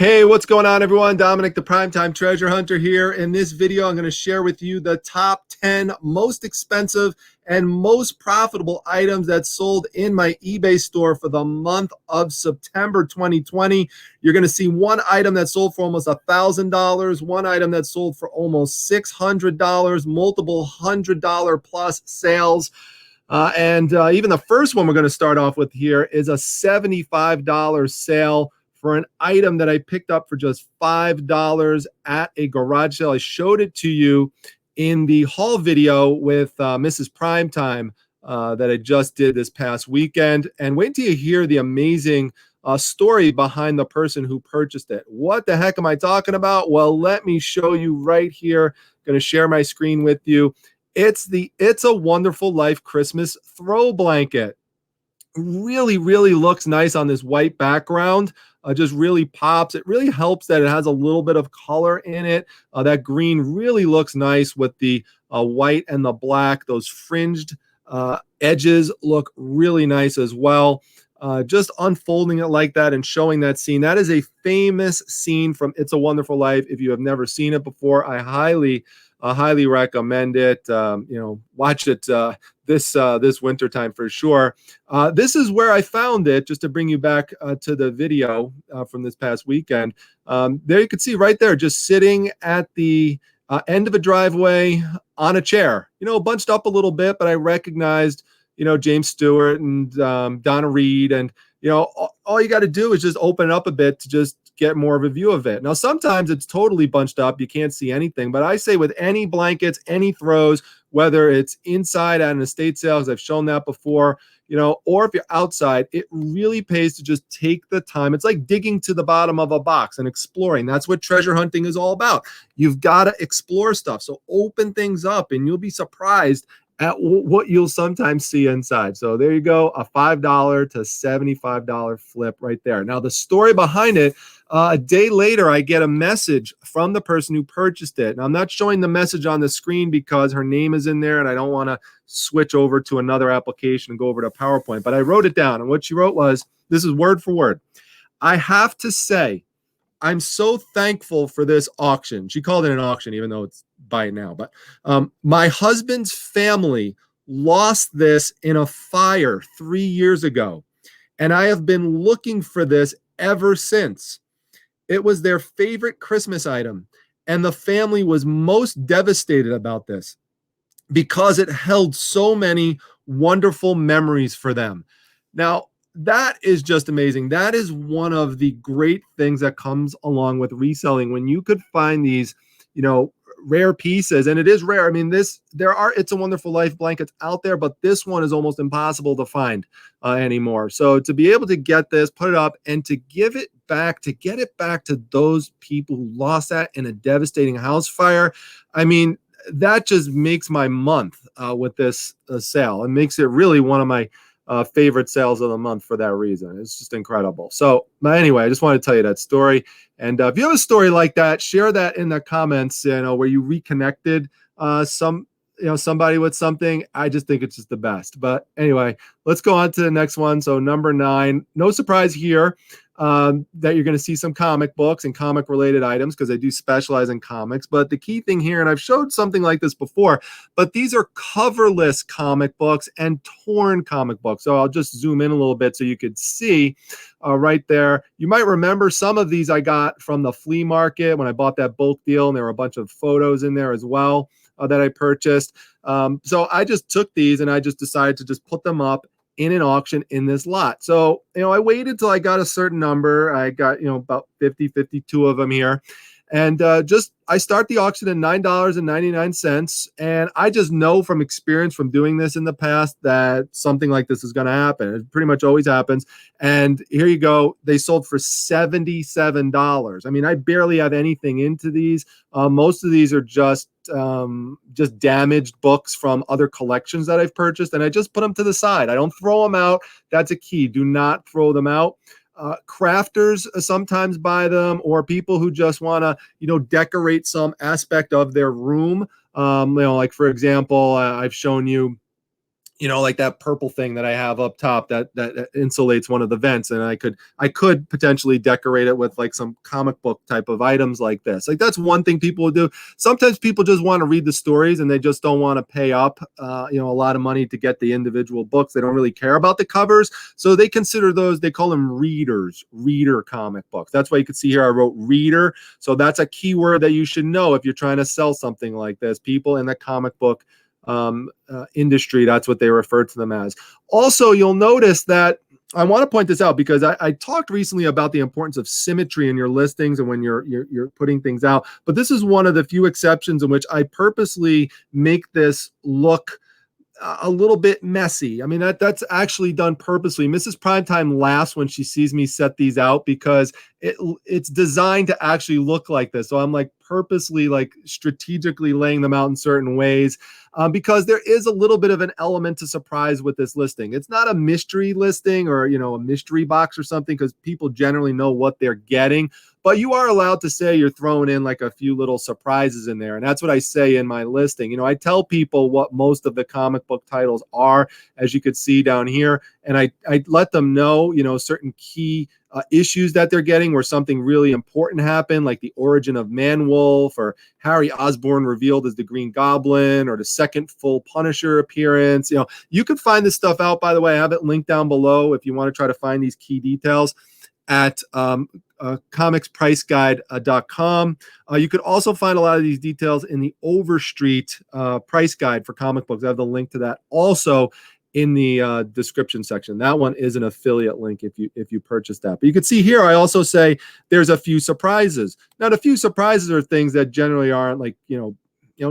Hey, what's going on, everyone? Dominic, the Primetime Treasure Hunter here. In this video, I'm going to share with you the top 10 most expensive and most profitable items that sold in my eBay store for the month of September 2020. You're going to see one item that sold for almost $1,000, one item that sold for almost $600, multiple $100 plus sales. Even the first one we're going to start off with here is a $75 sale for an item that I picked up for just $5 at a garage sale. I showed it to you in the haul video with Mrs. Primetime that I just did this past weekend. And wait till you hear the amazing story behind the person who purchased it. What the heck am I talking about? Well, let me show you right here. I'm going to share my screen with you. It's the It's a Wonderful Life Christmas throw blanket. Really looks nice on this white background. Just really pops. It really helps that it has a little bit of color in it. That green really looks nice with the white and the black. Those fringed edges look really nice as well. Just unfolding it like that and showing that scene. That is a famous scene from It's a Wonderful Life. If you have never seen it before, I highly recommend it. Watch it this winter time for sure. This is where I found it, just to bring you back to the video from this past weekend. There you can see right there, just sitting at the end of a driveway on a chair, bunched up a little bit, but I recognized, James Stewart and Donna Reed, and all you got to do is just open it up a bit to just get more of a view of it. Now, sometimes it's totally bunched up. You can't see anything, but I say with any blankets, any throws, whether it's inside at an estate sale, as I've shown that before, or if you're outside, it really pays to just take the time. It's like digging to the bottom of a box and exploring. That's what treasure hunting is all about. You've got to explore stuff. So open things up and you'll be surprised at what you'll sometimes see inside. So there you go, a $5 to $75 flip right there. Now, the story behind it, a day later, I get a message from the person who purchased it. Now, I'm not showing the message on the screen because her name is in there and I don't want to switch over to another application and go over to PowerPoint, but I wrote it down. And what she wrote was, this is word for word: "I have to say, I'm so thankful for this auction." She called it an auction, even though it's buy it now. But my husband's family lost this in a fire 3 years ago, and I have been looking for this ever since. It was their favorite Christmas item, and the family was most devastated about this because it held so many wonderful memories for them. Now, that is just amazing. That is one of the great things that comes along with reselling, when you could find these, rare pieces. And it is rare. I mean, there are It's a Wonderful Life blankets out there, but this one is almost impossible to find anymore. So to be able to get this, put it up, and to give it back, to get it back to those people who lost that in a devastating house fire, I mean, that just makes my month with this sale. It makes it really one of my favorite sales of the month for that reason. It's just incredible. So anyway, I just wanted to tell you that story. And if you have a story like that, share that in the comments, where you reconnected somebody with something. I just think it's just the best. But anyway, let's go on to the next one. So number 9, no surprise here that you're going to see some comic books and comic related items, because I do specialize in comics. But the key thing here, and I've showed something like this before, but these are coverless comic books and torn comic books. So I'll just zoom in a little bit so you could see right there. You might remember some of these I got from the flea market when I bought that bulk deal, and there were a bunch of photos in there as well that I purchased. So I just took these and I just decided to just put them up in an auction in this lot. So, I waited till I got a certain number. I got, about 52 of them here. And I start the auction at $9.99. And I just know from experience from doing this in the past that something like this is going to happen. It pretty much always happens. And here you go. They sold for $77. I mean, I barely have anything into these. Most of these are just damaged books from other collections that I've purchased. And I just put them to the side. I don't throw them out. That's a key. Do not throw them out. Crafters sometimes buy them, or people who just want to, decorate some aspect of their room. Like, for example, I've shown you, you know, like that purple thing that I have up top that insulates one of the vents, and I could potentially decorate it with like some comic book type of items like this. Like that's one thing people would do. Sometimes people just want to read the stories and they just don't want to pay up, you know, a lot of money to get the individual books. They don't really care about the covers, so they consider those. They call them reader comic books. That's why you can see here I wrote reader. So that's a keyword that you should know if you're trying to sell something like this. People in the comic book industry, that's what they refer to them as. Also, you'll notice that I want to point this out because I talked recently about the importance of symmetry in your listings and when you're putting things out. But this is one of the few exceptions in which I purposely make this look a little bit messy. I mean, that's actually done purposely. Mrs. Primetime laughs when she sees me set these out because it's designed to actually look like this. So I'm like purposely like strategically laying them out in certain ways because there is a little bit of an element to surprise with this listing. It's not a mystery listing or, you know, a mystery box or something because people generally know what they're getting. But you are allowed to say you're throwing in like a few little surprises in there. And that's what I say in my listing. You know, I tell people what most of the comic book titles are, as you could see down here. And I let them know, you know, certain key issues that they're getting where something really important happened, like the origin of Man-Wolf or Harry Osborn revealed as the Green Goblin or the second full Punisher appearance. You know, you can find this stuff out, by the way. I have it linked down below if you want to try to find these key details at comicspriceguide.com. You could also find a lot of these details in the Overstreet price guide for comic books. I have the link to that also in the description section. That one is an affiliate link if you purchase that. But you can see here, I also say there's a few surprises. Now, the few surprises are things that generally aren't like, you know,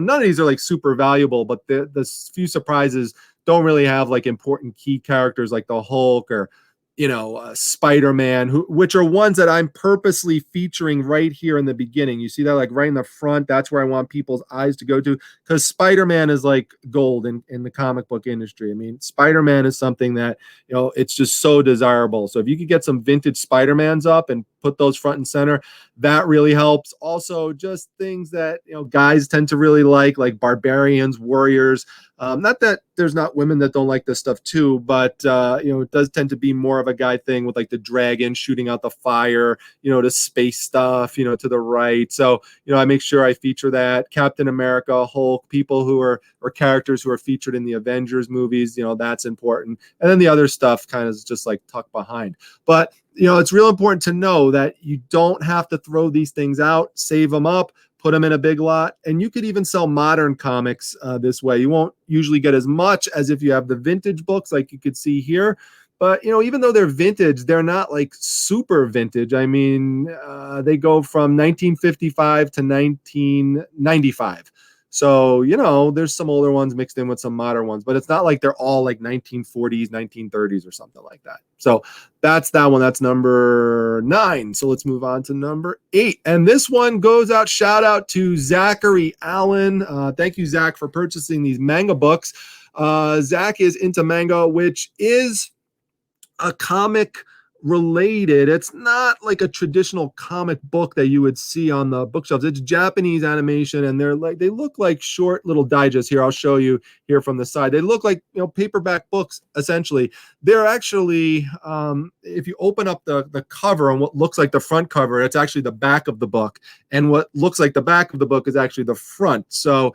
none of these are like super valuable, but the few surprises don't really have like important key characters like the Hulk or, you know, SpiderMan, which are ones that I'm purposely featuring right here in the beginning. You see that like right in the front? That's where I want people's eyes to go to because SpiderMan is like gold in the comic book industry. I mean, SpiderMan is something that, you know, it's just so desirable. So if you could get some vintage SpiderMans up and put those front and center, that really helps. Also, just things that, you know, guys tend to really like barbarians, warriors. Not that there's not women that don't like this stuff too, but you know, it does tend to be more of a guy thing with like the dragon shooting out the fire, you know, the space stuff, you know, to the right. So, you know, I make sure I feature that. Captain America, Hulk, people who are, or characters who are featured in the Avengers movies, you know, that's important. And then the other stuff kind of is just like tucked behind. But, you know, it's real important to know that you don't have to throw these things out, save them up, put them in a big lot, and you could even sell modern comics this way. You won't usually get as much as if you have the vintage books like you could see here. But, you know, even though they're vintage, they're not like super vintage. I mean, they go from 1955 to 1995. So, you know, there's some older ones mixed in with some modern ones, but it's not like they're all like 1940s, 1930s or something like that. So that's that one. That's number 9. So let's move on to number 8. And this one goes out, shout out to Zachary Allen. Thank you, Zach, for purchasing these manga books. Zach is into manga, which is a comic related. It's not like a traditional comic book that you would see on the bookshelves. It's Japanese animation, and they look like short little digests. Here, I'll show you here from the side. They look like, you know, paperback books essentially. They're actually, if you open up the cover and what looks like the front cover, it's actually the back of the book, and what looks like the back of the book is actually the front. So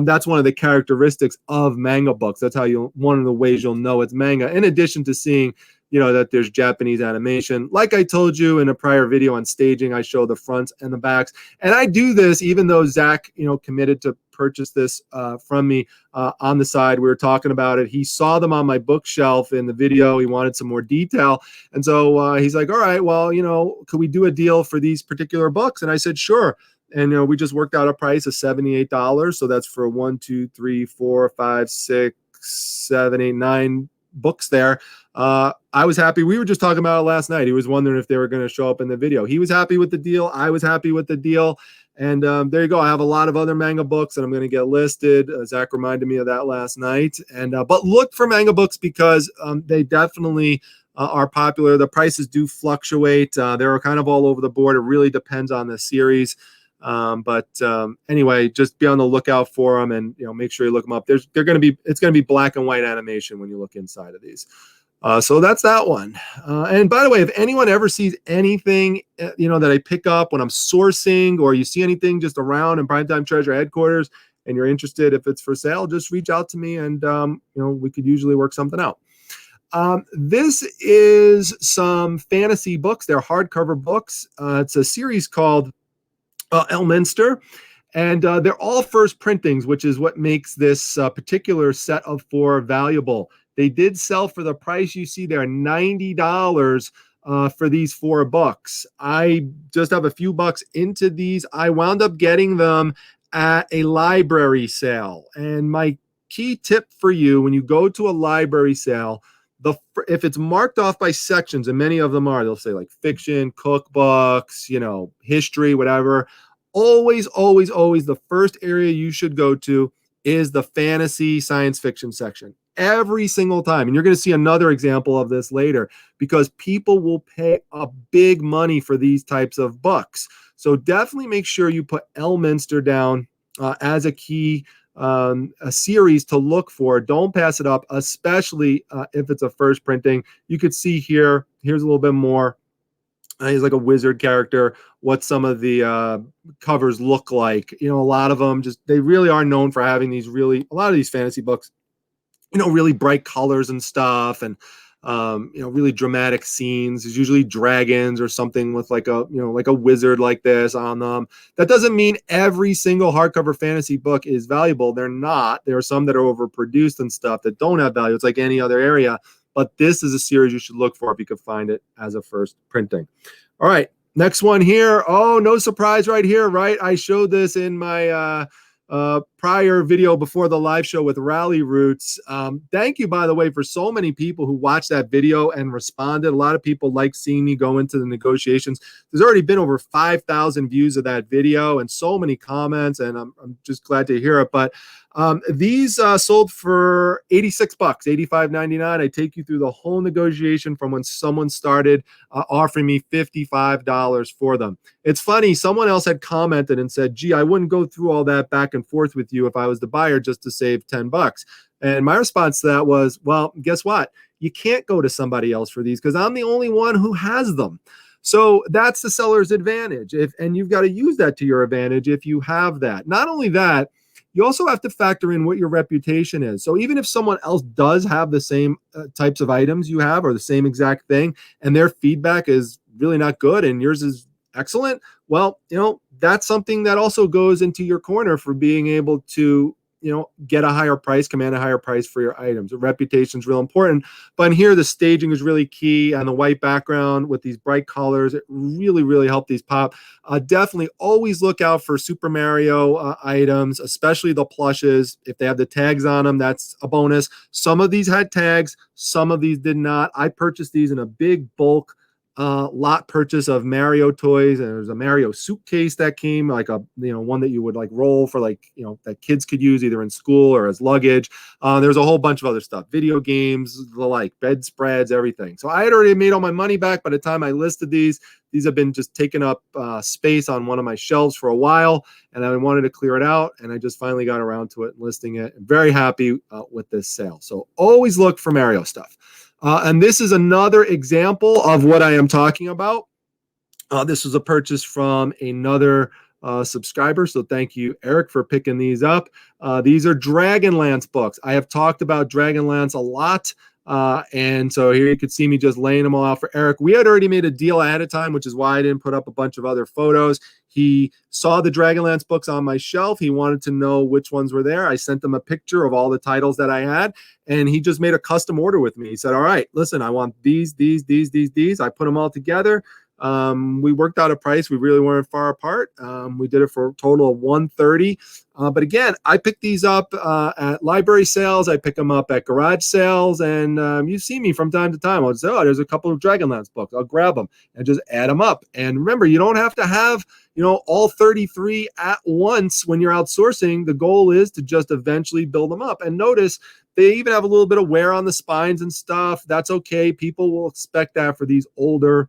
that's one of the characteristics of manga books. That's how one of the ways you'll know it's manga. In addition to seeing, you know, that there's Japanese animation. Like I told you in a prior video on staging, I show the fronts and the backs. And I do this even though Zach, you know, committed to purchase this from me on the side. We were talking about it. He saw them on my bookshelf in the video. He wanted some more detail. And so he's like, all right, well, you know, could we do a deal for these particular books? And I said, sure. And, you know, we just worked out a price of $78. So that's for 1, 2, 3, 4, 5, 6, 7, 8, 9 books there. I was happy. We were just talking about it last night. He was wondering if they were going to show up in the video. He was happy with the deal. I was happy with the deal. And there you go. I have a lot of other manga books that I'm going to get listed. Zach reminded me of that last night. And but look for manga books because they definitely are popular. The prices do fluctuate. They're kind of all over the board. It really depends on the series. Anyway, just be on the lookout for them, and make sure you look them up. It's going to be black and white animation when you look inside of these. So that's that one. And by the way, if anyone ever sees anything, that I pick up when I'm sourcing, or you see anything just around in Primetime Treasure headquarters and you're interested, if it's for sale, just reach out to me, and we could usually work something out. This is some fantasy books. They're hardcover books. It's a series called Elminster. And they're all first printings, which is what makes this particular set of 4 valuable. They did sell for the price you see there, $90 for these 4 books. I just have a few bucks into these. I wound up getting them at a library sale. And my key tip for you, when you go to a library sale, if it's marked off by sections, and many of them are, they'll say like fiction, cookbooks, history, whatever. Always, always, always the first area you should go to is the fantasy science fiction section. Every single time. And you're going to see another example of this later, because people will pay a big money for these types of books. So definitely make sure you put Elminster down as a key a series to look for. Don't pass it up, especially if it's a first printing. You could see here's a little bit more. He's like a wizard character, what some of the covers look like. A lot of them they really are known for having a lot of these fantasy books, really bright colors and stuff, and really dramatic scenes. There's usually dragons or something with like a wizard like this on them. That doesn't mean every single hardcover fantasy book is valuable. They're not. There are some that are overproduced and stuff that don't have value. It's like any other area. But this is a series you should look for if you could find it as a first printing. All right, next one here. Oh, no surprise right here, right? I showed this in my prior video before the live show with Rally Roots. Thank you, by the way, for so many people who watched that video and responded. A lot of people like seeing me go into the negotiations. There's already been over 5,000 views of that video and so many comments, and I'm just glad to hear it. But these sold for $86, $85.99. I take you through the whole negotiation from when someone started offering me $55 for them. It's funny, someone else had commented and said, gee, I wouldn't go through all that back and forth with you if I was the buyer just to save $10. And my response to that was, well, guess what? You can't go to somebody else for these because I'm the only one who has them. So that's the seller's advantage. And you've got to use that to your advantage if you have that. Not only that, you also have to factor in what your reputation is. So even if someone else does have the same types of items you have or the same exact thing, and their feedback is really not good and yours is excellent, well, that's something that also goes into your corner for being able to get a higher price, command a higher price for your items. The reputation is real important. But in here, the staging is really key, and the white background with these bright colors, it really, really helped these pop. Definitely always look out for Super Mario items, especially the plushes. If they have the tags on them, that's a bonus. Some of these had tags, some of these did not. I purchased these in a big bulk lot purchase of Mario toys, and there's a Mario suitcase that came, like a one that you would like roll for that kids could use either in school or as luggage. There's a whole bunch of other stuff, video games, the like bedspreads, everything. So I had already made all my money back by the time I listed these. These have been just taking up space on one of my shelves for a while, and I wanted to clear it out, and I just finally got around to it and listing it. I'm very happy with this sale. So always look for Mario stuff. And this is another example of what I am talking about. This was a purchase from another subscriber. So thank you, Eric, for picking these up. These are Dragonlance books. I have talked about Dragonlance a lot. And so here you could see me just laying them all out for Eric. We had already made a deal ahead of time, which is why I didn't put up a bunch of other photos. He saw the Dragonlance books on my shelf. He wanted to know which ones were there. I sent him a picture of all the titles that I had, and he just made a custom order with me. He said, all right, listen, I want these. I put them all together. We worked out a price. We really weren't far apart. We did it for a total of $130. But again, I pick these up at library sales. I pick them up at garage sales, and you see me from time to time. I'll say, oh, there's a couple of Dragonlance books. I'll grab them and just add them up. And remember, you don't have to have all 33 at once when you're outsourcing. The goal is to just eventually build them up. And notice they even have a little bit of wear on the spines and stuff. That's okay. People will expect that for these older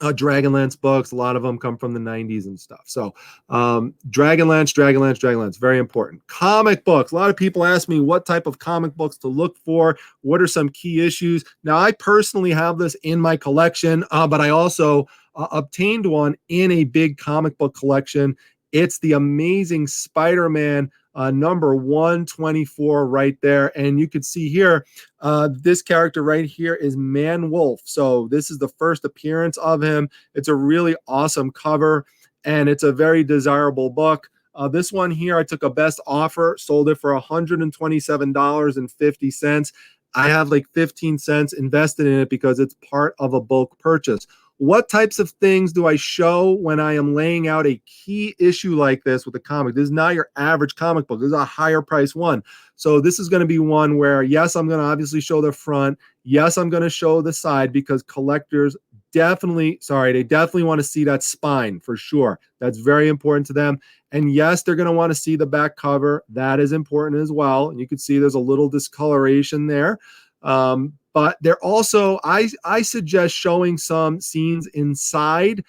Dragonlance books. A lot of them come from the 90s and stuff. So Dragonlance, very important. Comic books. A lot of people ask me what type of comic books to look for. What are some key issues? Now, I personally have this in my collection, but I also obtained one in a big comic book collection. It's the amazing SpiderMan number 124 right there. And you can see here, this character right here is Man Wolf. So this is the first appearance of him. It's a really awesome cover, and it's a very desirable book. This one here, I took a best offer, sold it for $127.50. I have like 15 cents invested in it because it's part of a bulk purchase. What types of things do I show when I am laying out a key issue like this with a comic? This is not your average comic book. This is a higher price one. So this is going to be one where, yes, I'm going to obviously show the front. Yes, I'm going to show the side because collectors definitely want to see that spine for sure. That's very important to them. And yes, they're going to want to see the back cover. That is important as well. And you can see there's a little discoloration there. But they're also, I suggest showing some scenes inside.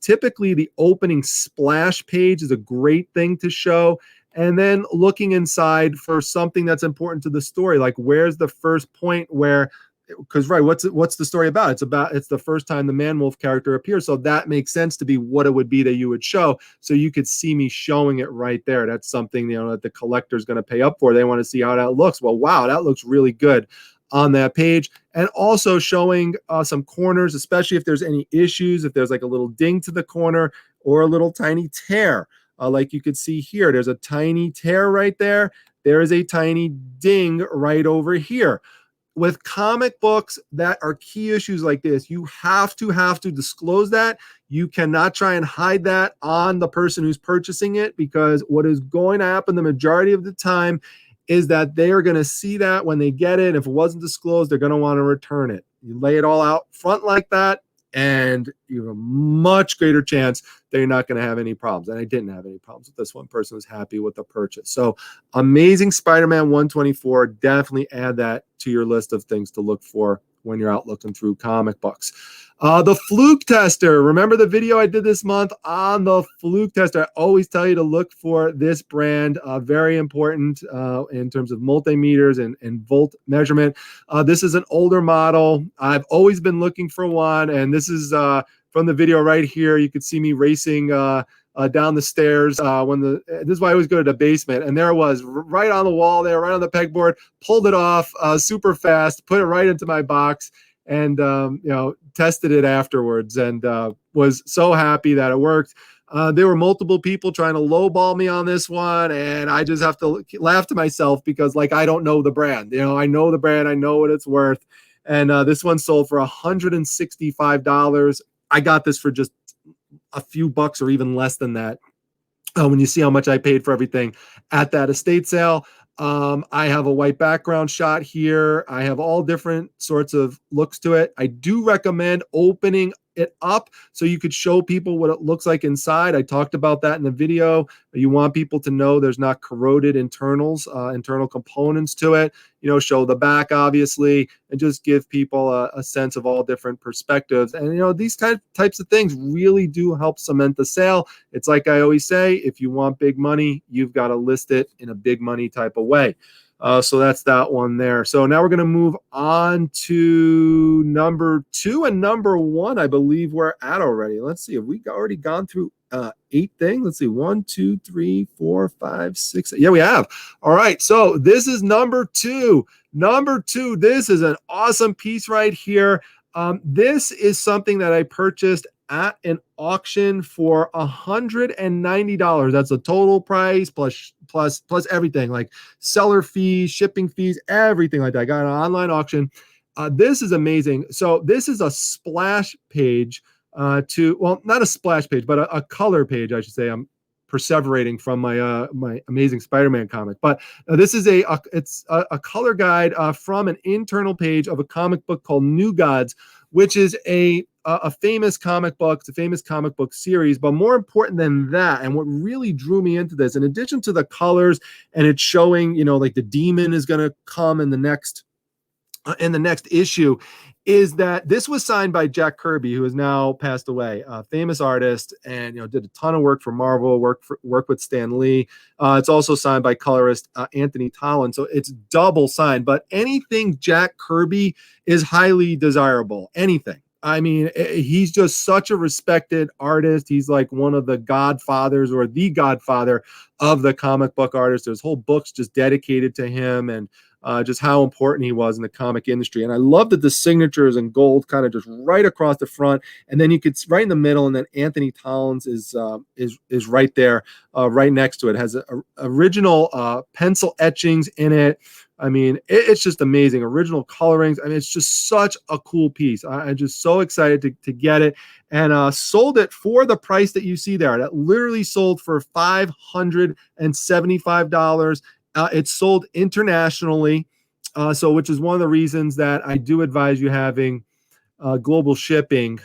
Typically, the opening splash page is a great thing to show. And then looking inside for something that's important to the story, like where's the first point where, because what's the story about? It's the first time the Man Wolf character appears. So that makes sense to be what it would be that you would show. So you could see me showing it right there. That's something, that the collector's going to pay up for. They want to see how that looks. Well, wow, that looks really good on that page. And also showing some corners, especially if there's any issues, if there's like a little ding to the corner or a little tiny tear. Like you could see here, there's a tiny tear right there. There is a tiny ding right over here. With comic books that are key issues like this, you have to disclose that. You cannot try and hide that on the person who's purchasing it, because what is going to happen the majority of the time is that they are going to see that when they get it. If it wasn't disclosed, they're going to want to return it. You lay it all out front like that, and you have a much greater chance that you're not going to have any problems. And I didn't have any problems with this one. Person was happy with the purchase. So amazing SpiderMan 124. Definitely add that to your list of things to look for when you're out looking through comic books. The Fluke Tester. Remember the video I did this month on the Fluke Tester? I always tell you to look for this brand. Very important in terms of multimeters and volt measurement. This is an older model. I've always been looking for one, and this is from the video right here. You could see me racing down the stairs this is why I always go to the basement, and there it was right on the wall there, right on the pegboard. Pulled it off super fast, put it right into my box, and tested it afterwards, and was so happy that it worked. There were multiple people trying to lowball me on this one, and I just have to laugh to myself because, like, I don't know the brand. I know the brand, I know what it's worth, and this one sold for $165. I got this for just a few bucks or even less than that. When you see how much I paid for everything at that estate sale. I have a white background shot here. I have all different sorts of looks to it. I do recommend opening it up so you could show people what it looks like inside. I talked about that in the video. You want people to know there's not corroded internal components to it. Show the back, obviously, and just give people a sense of all different perspectives. And, these types of things really do help cement the sale. It's like I always say, if you want big money, you've got to list it in a big money type of way. So that's that one there. So now we're going to move on to number 2 and number 1. I believe we're at already. Let's see. Have we already gone through 8 things? Let's see. 1, 2, 3, 4, 5, 6. Yeah, we have. All right. So this is number 2. Number 2. This is an awesome piece right here. This is something that I purchased at an auction for $190. That's the total price plus everything, like seller fees, shipping fees, everything like that. I got an online auction. This is amazing. So this is a splash page not a splash page, but a color page, I should say. I'm perseverating from my my Amazing Spider-Man comic, but this is it's a color guide from an internal page of a comic book called New Gods, which is a famous comic book. It's a famous comic book series, but more important than that, and what really drew me into this, in addition to the colors, and it's showing, like the demon is going to come in the next issue, is that this was signed by Jack Kirby, who has now passed away, a famous artist, and did a ton of work for Marvel, work with Stan Lee. It's also signed by colorist Anthony Tollin, so it's double signed. But anything Jack Kirby is highly desirable. Anything. I mean, he's just such a respected artist. He's like one of the godfathers, or the godfather of the comic book artists. There's whole books just dedicated to him, and just how important he was in the comic industry. And I love that the signature is in gold, kind of just right across the front, and then you could right in the middle, and then Anthony Tollins is right there, right next to it. It has original pencil etchings in it. I mean, it's just amazing. Original colorings. I mean, it's just such a cool piece. I'm just so excited to get it, and sold it for the price that you see there. That literally sold for $575. It's sold internationally, so which is one of the reasons that I do advise you having global shipping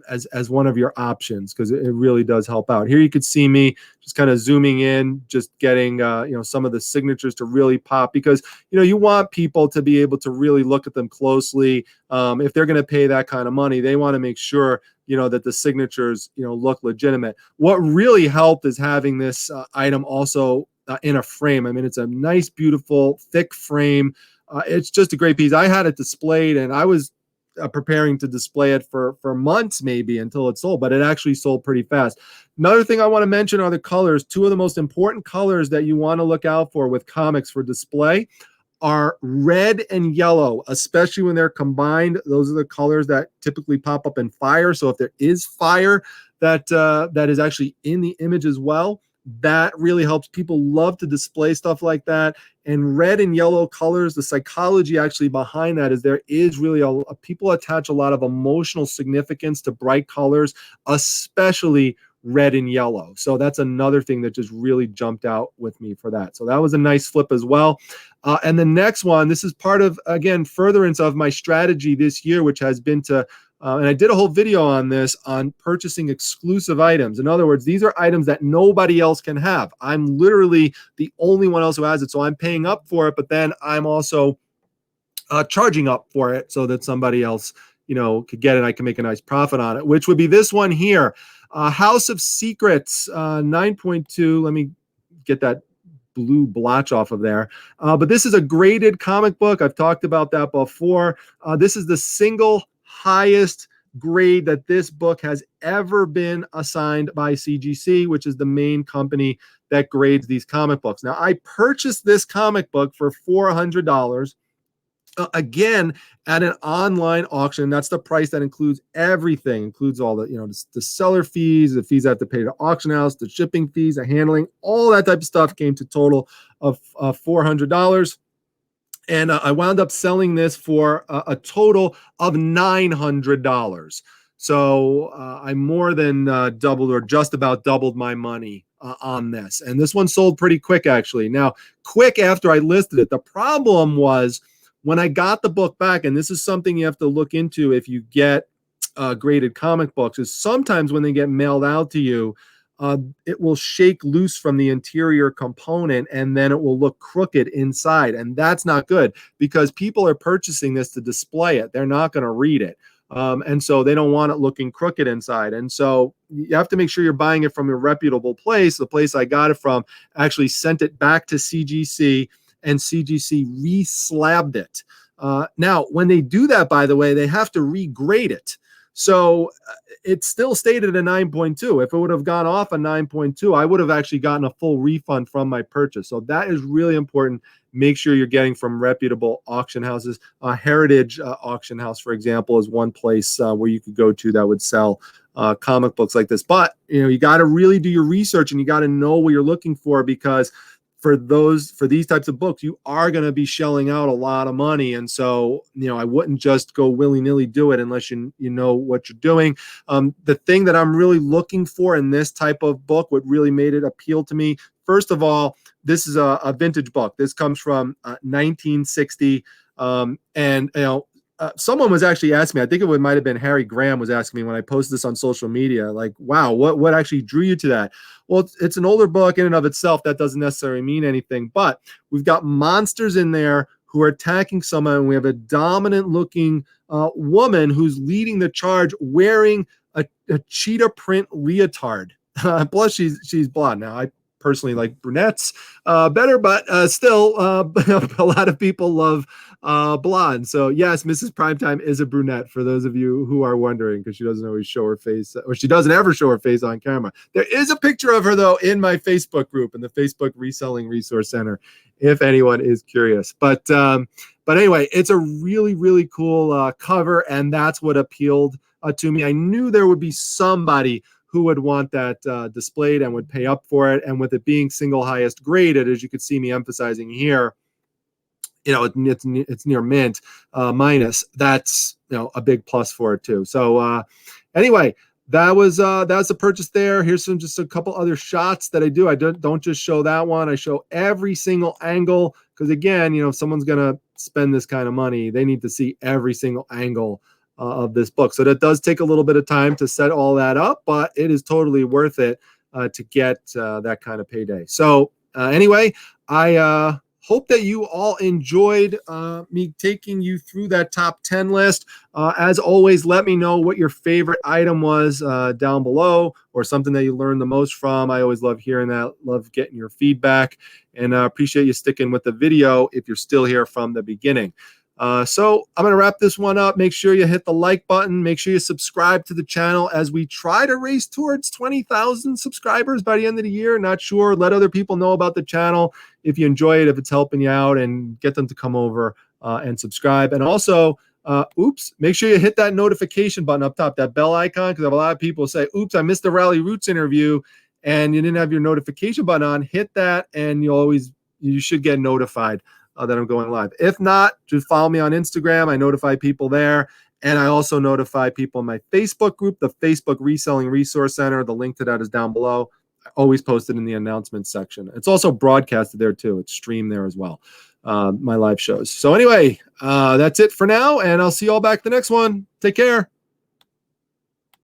as one of your options, because it really does help out. Here you could see me just kind of zooming in, just getting some of the signatures to really pop, because you want people to be able to really look at them closely. If they're going to pay that kind of money, they want to make sure that the signatures look legitimate. What really helped is having this item also in a frame. I mean, it's a nice, beautiful, thick frame. It's just a great piece. I had it displayed, and I was preparing to display it for months, maybe, until it sold, but it actually sold pretty fast. Another thing I want to mention are the colors. Two of the most important colors that you want to look out for with comics for display are red and yellow, especially when they're combined. Those are the colors that typically pop up in fire. So if there is fire that is actually in the image as well, that really helps. People love to display stuff like that. And red and yellow colors, the psychology actually behind that is there is really people attach a lot of emotional significance to bright colors, especially red and yellow. So that's another thing that just really jumped out with me for that. So that was a nice flip as well. And the next one, this is part of, again, furtherance of my strategy this year, which has been to and I did a whole video on this, on purchasing exclusive items. In other words, these are items that nobody else can have. I'm literally the only one else who has it. So I'm paying up for it, but then I'm also charging up for it so that somebody else, could get it. I can make a nice profit on it, which would be this one here. House of Secrets, 9.2. Let me get that blue blotch off of there. But this is a graded comic book. I've talked about that before. This is the single highest grade that this book has ever been assigned by CGC, which is the main company that grades these comic books. Now, I purchased this comic book for $400, again, at an online auction. That's the price that includes everything, includes all the, the seller fees, the fees I have to pay to auction house, the shipping fees, the handling, all that type of stuff came to a total of $400. And I wound up selling this for a total of $900. So I more than doubled, or just about doubled, my money on this. And this one sold pretty quick, actually. Now, quick after I listed it. The problem was when I got the book back, and this is something you have to look into if you get graded comic books, is sometimes when they get mailed out to you, it will shake loose from the interior component, and then it will look crooked inside. And that's not good, because people are purchasing this to display it. They're not going to read it. And so they don't want it looking crooked inside. And so you have to make sure you're buying it from a reputable place. The place I got it from actually sent it back to CGC, and CGC re-slabbed it. Now, when they do that, by the way, they have to regrade it. So it's still stated a 9.2. If it would have gone off a 9.2, I would have actually gotten a full refund from my purchase. So that is really important. Make sure you're getting from reputable auction houses. Heritage Auction House, for example, is one place where you could go to that would sell comic books like this. But you got to really do your research, and you got to know what you're looking for, because for these types of books, you are going to be shelling out a lot of money. And so, I wouldn't just go willy-nilly do it unless you know what you're doing. The thing that I'm really looking for in this type of book, what really made it appeal to me, first of all, this is a vintage book. This comes from 1960. And, someone was actually asking me, I think it might have been Harry Graham was asking me when I posted this on social media, like, wow, what actually drew you to that? Well, it's an older book in and of itself. That doesn't necessarily mean anything, but we've got monsters in there who are attacking someone. And we have a dominant looking woman who's leading the charge wearing a cheetah print leotard. Plus she's blonde. Now I personally like brunettes better, but still a lot of people love blonde. So yes, Mrs. Primetime is a brunette, for those of you who are wondering, because she doesn't always show her face, or she doesn't ever show her face on camera. There is a picture of her though in my Facebook group, in the Facebook Reselling Resource Center, if anyone is curious. But anyway, it's a really, really cool cover, and that's what appealed to me. I knew there would be somebody who would want that displayed and would pay up for it. And with it being single highest graded, as you could see me emphasizing here, you know, it's near mint minus. That's, you know, a big plus for it too. So anyway, that's the purchase there. Here's just a couple other shots that I do. I don't just show that one. I show every single angle, because again, you know, if someone's gonna spend this kind of money, they need to see every single angle of this book. So that does take a little bit of time to set all that up, but it is totally worth it to get that kind of payday. So anyway, I hope that you all enjoyed me taking you through that top 10 list. As always, let me know what your favorite item was down below, or something that you learned the most from. I always love hearing that, love getting your feedback, and appreciate you sticking with the video if you're still here from the beginning. So I'm going to wrap this one up. Make sure you hit the like button. Make sure you subscribe to the channel as we try to race towards 20,000 subscribers by the end of the year. Not sure. Let other people know about the channel if you enjoy it, if it's helping you out, and get them to come over and subscribe. And also, make sure you hit that notification button up top, that bell icon, because I have a lot of people say, oops, I missed the Rally Roots interview and you didn't have your notification button on. Hit that and you should get notified that I'm going live. If not, just follow me on Instagram. I notify people there. And I also notify people in my Facebook group, the Facebook Reselling Resource Center. The link to that is down below. I always post it in the announcements section. It's also broadcasted there too. It's streamed there as well, my live shows. So anyway, that's it for now. And I'll see you all back the next one. Take care.